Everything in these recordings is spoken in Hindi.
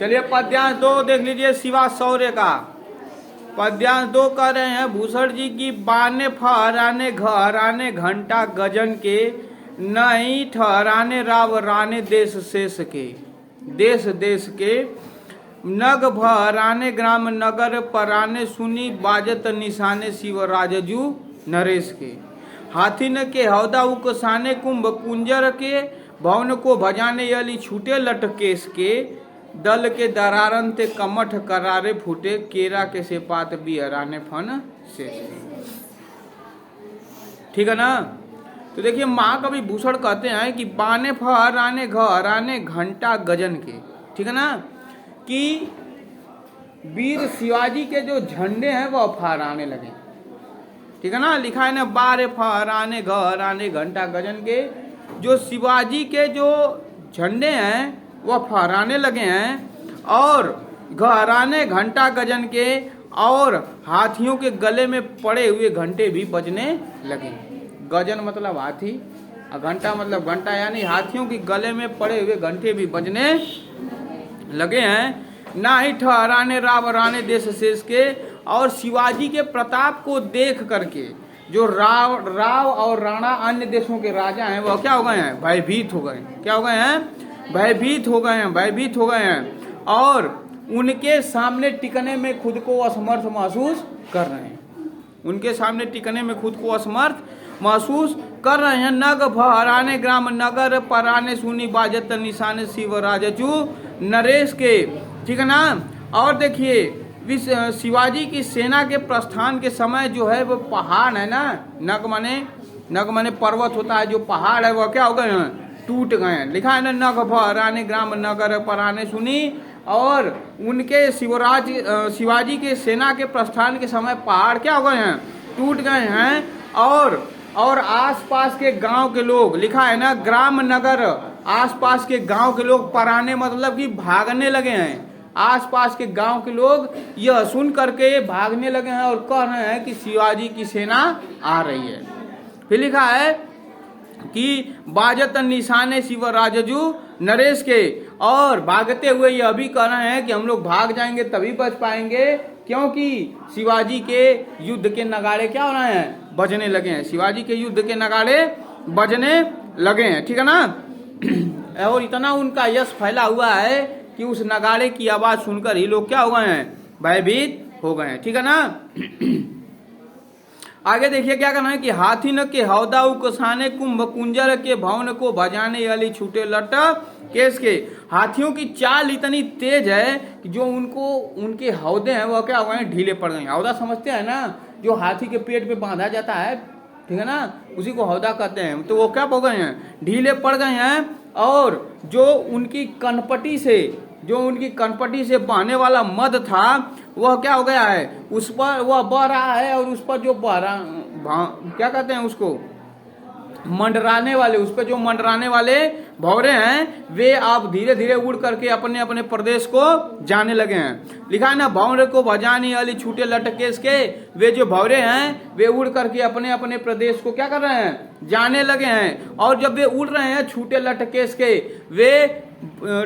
चलिए पद्यांश 2 देख लीजिए शिवा शौर्य का। पद्यांश 2 कह रहे हैं भूषण जी की बाने फहराने घराने घंटा गजन के, नहीं ठहराने राव राने देश शेष के। देश देश के नग भराने ग्राम नगर पराने, सुनी बाजत निशाने शिव राजजू नरेश के। हाथिन के हौदा उकसाने कुंभ कुंजर के, भवन को भजाने यली छूटे लटकेश के। दल के दरारन ते कमठ करारे फूटे, केरा के से पात बिहराने फन शेष। ठीक है ना। तो देखिए महाकवि भूषण कहते हैं कि बाने फहराने घराने घंटा गजन के, ठीक है ना, कि वीर शिवाजी के जो झंडे हैं वो फहराने लगे। ठीक है ना, लिखा है ना बारे फहराने घराने घंटा गजन के। जो शिवाजी के जो झंडे हैं वह फहराने लगे हैं और घराने घंटा गजन के, और हाथियों के गले में पड़े हुए घंटे भी बजने लगे। गजन मतलब हाथी, घंटा मतलब घंटा, यानी हाथियों के गले में पड़े हुए घंटे भी बजने लगे हैं। ना ही ठहराने राव राने देश शेष के, और शिवाजी के प्रताप को देख करके जो राव और राणा अन्य देशों के राजा हैं वह क्या हो गए हैं, भयभीत हो गए। क्या हो गए हैं, भयभीत हो गए हैं, भयभीत हो गए हैं, और उनके सामने टिकने में खुद को असमर्थ महसूस कर रहे हैं। उनके सामने टिकने में खुद को असमर्थ महसूस कर रहे हैं। नग भराने ग्राम नगर पराने, सुनी बाजत निशाने शिव राजजू नरेश के। ठीक है ना। और देखिए शिवाजी की सेना के प्रस्थान के समय जो है वो पहाड़ है ना, नग माने पर्वत होता है, जो पहाड़ है वह क्या हो गए हैं, टूट गए हैं। लिखा है ना नग भराने ग्राम नगर पराने, सुनी। और उनके शिवाजी के सेना के प्रस्थान के समय पहाड़ क्या हो गए हैं, टूट गए हैं। और आसपास के गांव के लोग, लिखा है ना ग्राम नगर, आसपास के गांव के लोग पराने मतलब कि भागने लगे हैं। आसपास के गांव के लोग यह सुन करके भागने लगे हैं और कह रहे हैं कि शिवाजी की सेना आ रही है। फिर लिखा है कि बाजत निशाने शिव राजजू नरेश के, और भागते हुए यह भी कह रहे हैं कि हम लोग भाग जाएंगे तभी बच पाएंगे, क्योंकि शिवाजी के युद्ध के नगाड़े क्या हो रहे हैं, बजने लगे हैं। शिवाजी के युद्ध के नगाड़े बजने लगे हैं। ठीक है ना। और इतना उनका यश फैला हुआ है कि उस नगाड़े की आवाज सुनकर ही लोग क्या हो गए हैं, भयभीत हो गए हैं। ठीक है ना। आगे देखिए क्या करना है कि हाथी न के हौदा उकसाने, कुंभ कुंजर के भवन को भजाने वाली छूटे लट केस के। हाथियों की चाल इतनी तेज है कि जो उनके हौदे हैं वह क्या हो गए, ढीले पड़ गए। हौदा समझते हैं ना, जो हाथी के पेट पे बांधा जाता है, ठीक है ना, उसी को हौदा कहते हैं। तो वो क्या हो गए हैं, ढीले पड़ गए हैं। और जो उनकी कनपटी से बहने वाला मद था वह क्या हो गया है, उस पर वह बह रहा है, और उस पर जो क्या कहते हैं उसको, मंडराने वाले, उस पर जो मंडराने वाले भौरे हैं वे अब धीरे धीरे उड़ करके अपने अपने प्रदेश को जाने लगे हैं। लिखा है ना भौरे को भजाने वाली छूटे लटकेश के। वे जो भौरे हैं वे उड़ करके अपने अपने प्रदेश को क्या कर रहे हैं, जाने लगे हैं। और जब वे उड़ रहे हैं छूटे लटकेश के, वे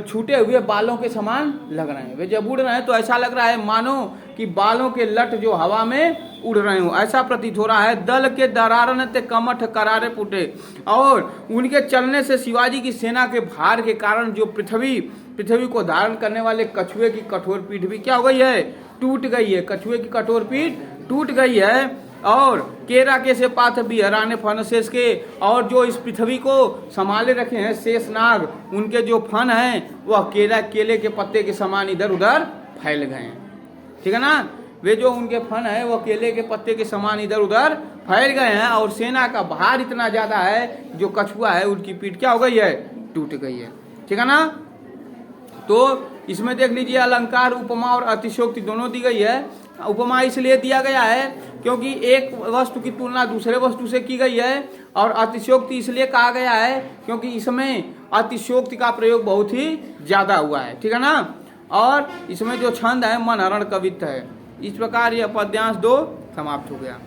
छूटे हुए बालों के समान लग रहे हैं। वे जब उड़ रहे हैं तो ऐसा लग रहा है मानो कि बालों के लट जो हवा में उड़ रहे हो, ऐसा प्रतीत हो रहा है। दल के दरारन ते कमठ करारे फूटे, और उनके चलने से शिवाजी की सेना के भार के कारण जो पृथ्वी को धारण करने वाले कछुए की कठोर पीठ भी क्या हो गई है, टूट गई है। कछुए की कठोर पीठ टूट गई है। और केरा के से पाथ बिहराने फन शेष के, और जो इस पृथ्वी को संभाले रखे हैं शेषनाग, उनके जो फन हैं वह केले के पत्ते के समान इधर उधर फैल गए हैं। ठीक है ना। वे जो उनके फन है वह केले के पत्ते के समान इधर उधर फैल गए हैं, और सेना का भार इतना ज्यादा है, जो कछुआ है उनकी पीठ क्या हो गई है, टूट गई है। ठीक है ना। तो इसमें देख लीजिए अलंकार, उपमा और अतिशयोक्ति दोनों दी गई है। उपमा इसलिए दिया गया है क्योंकि एक वस्तु की तुलना दूसरे वस्तु से की गई है, और अतिशयोक्ति इसलिए कहा गया है क्योंकि इसमें अतिशयोक्ति का प्रयोग बहुत ही ज्यादा हुआ है। ठीक है ना। और इसमें जो छंद है मनहरण कवित्व है। इस प्रकार यह पद्यांश 2 समाप्त हो गया।